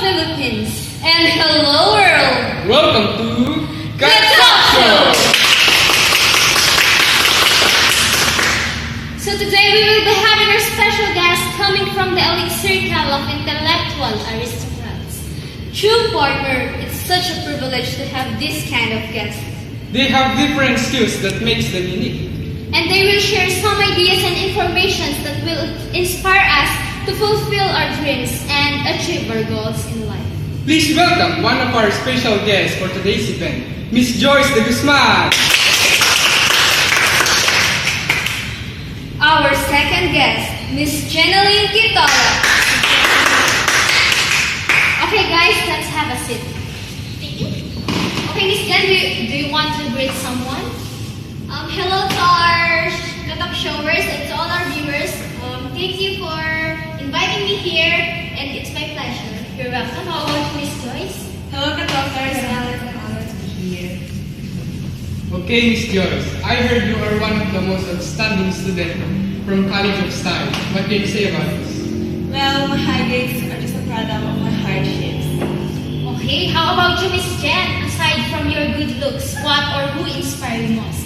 Philippines! And hello world! Welcome to Cat Talk Show! So today we will be having our special guest coming from the elite circle of intellectual aristocrats. True partner, it's such a privilege to have this kind of guest. They have different skills that makes them unique. And they will share some ideas and information that will inspire us to fulfill our dreams and achieve our goals in life. Please welcome one of our special guests for today's event, Miss Joyce de Guzman. Our second guest, Miss Jeneline Quitola. Okay guys, let's have a seat. Thank you. Okay, Miss Jen, do you want to greet someone? Hello to our Katok showers and to all our viewers. Thank you for inviting me here, and it's my pleasure. You're welcome. How about Miss Joyce? Hello, Katokers. It's an honor to be here. Okay, Miss Joyce, I heard you are one of the most outstanding students from College of Style. What can you say about this? Well, my high grades are just a product of my hardships. Okay, how about you, Miss Jen? Aside from your good looks, what or who inspire you most?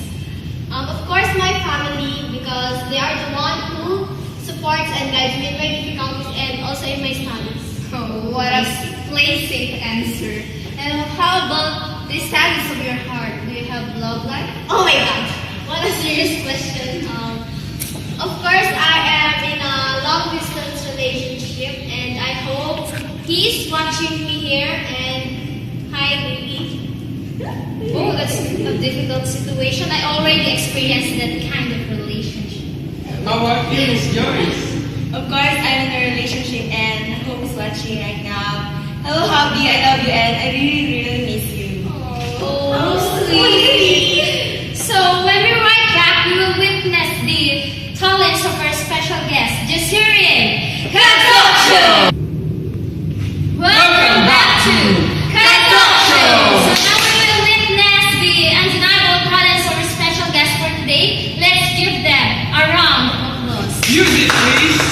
Of course, my family, because they are the one who supports and guides me in my difficulties and also in my studies. Oh, what a play safe answer. And how about the status of your heart? Do you have love life? Oh my God, what a serious question. Of course, I am in a long-distance relationship, and I hope he's watching me here. And hi, baby. Oh, that's a difficult situation. I already experienced that kind of relationship. How about you, Miss Joyce? Of course, I'm in a relationship and I hope he's watching right now. Hello, hubby. I love you and I really miss you. Oh, sweet. So when we ride back, we will witness the talents of our special guest, just here in Cat Talk Show. Welcome back to Cat Talk Show. So now we will witness the undeniable talents of our special guest for today. Let's give them a round of applause. Music, please.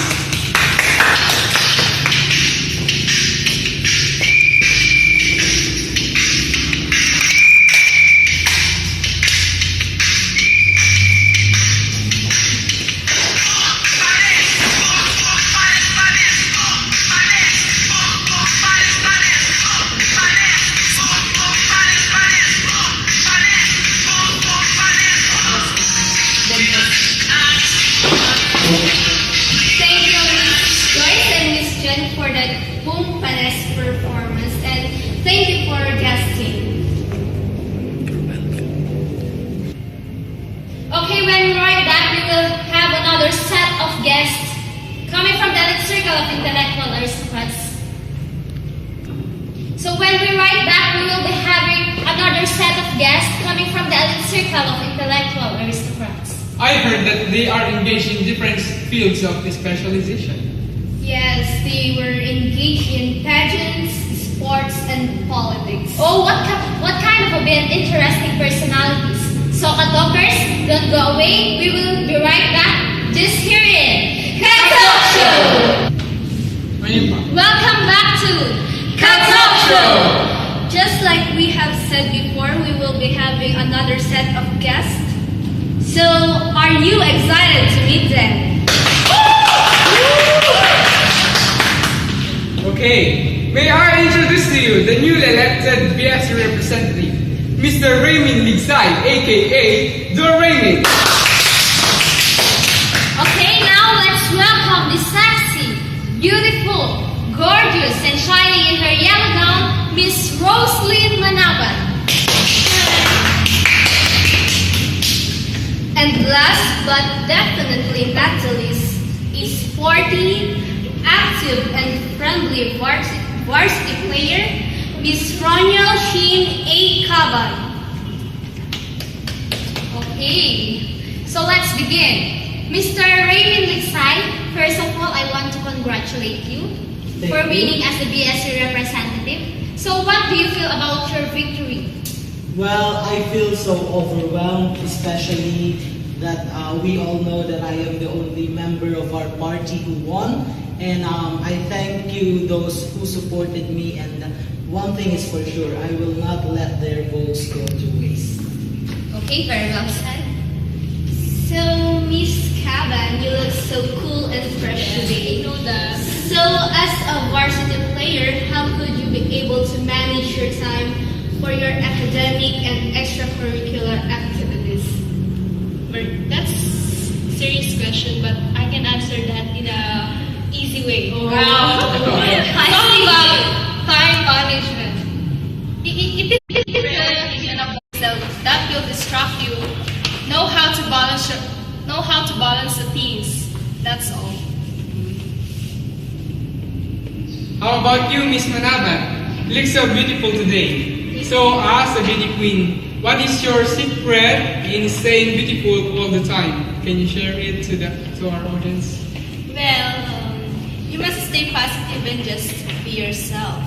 Thank you, Miss Joyce and Miss Jen, for that boom panes performance, and thank you for guesting. Okay, when we ride back, we will have another set of guests coming from the elite circle of intellectual aristocrats. So when we ride back, we will be having another set of guests coming from the elite circle of intellectual aristocrats. I heard that they are engaged in different fields of specialization. Yes, they were engaged in pageants, sports, and politics. Oh, what kind of a bit interesting personalities. So, Katokers, don't go away. We will be right back just here in Cat Talk Show. Ayun pa. Welcome back to Cat Talk Show. Just like we have said before, we will be having another set of guests. So, are you excited to meet them? Okay, may I introduce to you the newly elected BSU representative, Mr. Raymond Ligsay, aka The Raymond. Okay, now let's welcome the sexy, beautiful, gorgeous, and shining in her yellow gown, Miss Roslyn Manaban. And last but definitely not the least, is sporty, active, and friendly varsity player, Miss Roniel Sheen A. Cabay. Okay, so let's begin. Mr. Raymond Ligsay, first of all, I want to congratulate you for winning as the BSU representative. So what do you feel about your victory? Well, I feel so overwhelmed, especially that we all know that I am the only member of our party who won, And I thank you, those who supported me. And one thing is for sure, I will not let their votes go to waste. Okay, very well said. So, Miss Caban, you look so cool and fresh today. You know that. So, as a varsity player, how could you be able to manage your time for your academic and extracurricular activities? That's a serious question, but I can answer that in a easy way. Wow. How about time management? It is that will distract you. Know how to balance the things. That's all. How about you, Miss Manabat? You look so beautiful today. So, as a beauty queen, what is your secret in staying beautiful all the time? Can you share it to our audience? Well, you must stay positive and just be yourself.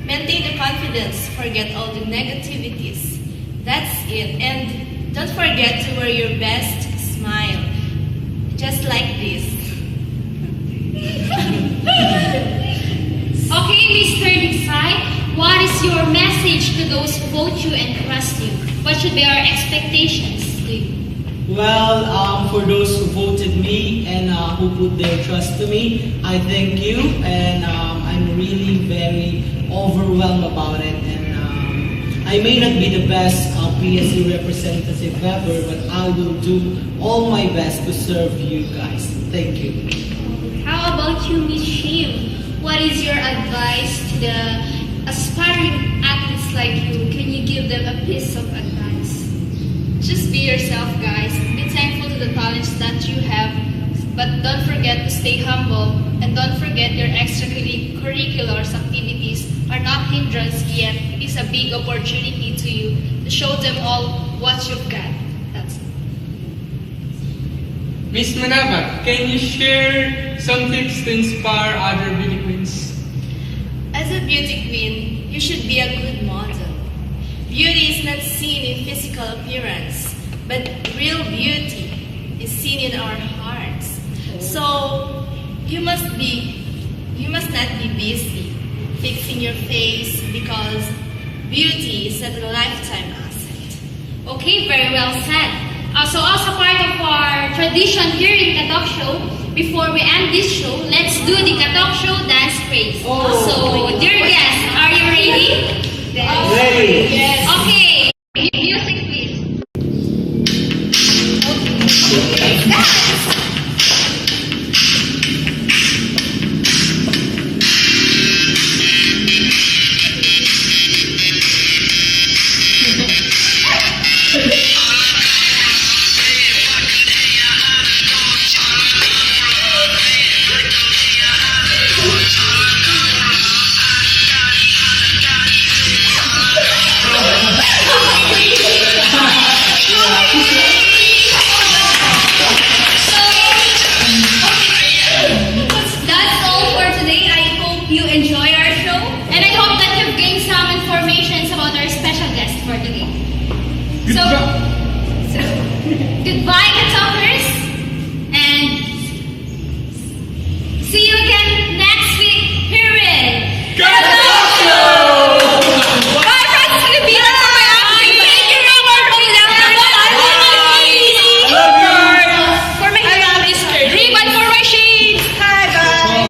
Maintain the confidence, forget all the negativities. That's it. And don't forget to wear your best smile. Just like this. Okay, Mr. Ligsay, what is your message to those who vote you and trust you? What should be our expectations to you? Well, for those who voted me and who put their trust to me, I thank you, and I'm really very overwhelmed about it. And I may not be the best PSU representative ever, but I will do all my best to serve you guys. Thank you. How about you, Miss Shim? What is your advice to the aspiring athletes like you? Can you give them a piece of advice? Just be yourself, guys. Be thankful to the talents that you have, but don't forget to stay humble, and don't forget your extracurricular activities are not hindrance, yet it is a big opportunity to you to show them all what you've got. That's it. Miss Manabat, can you share some tips to inspire other beauty queens? As a beauty queen, you should be a good model. Beauty is not seen in physical appearance, but real beauty is seen in our hearts. So you must not be busy fixing your face, because beauty is a lifetime asset. Okay, very well said. So as a part of our tradition here in Katok Show, before we end this show, let's do the Katok Show dance craze. So, dear guests, are you ready? Ready? Yes. Okay, music please. Okay, dance! That's all for today. I hope you enjoy our show, and I hope that you've gained some information about our special guest for today. Good So, job.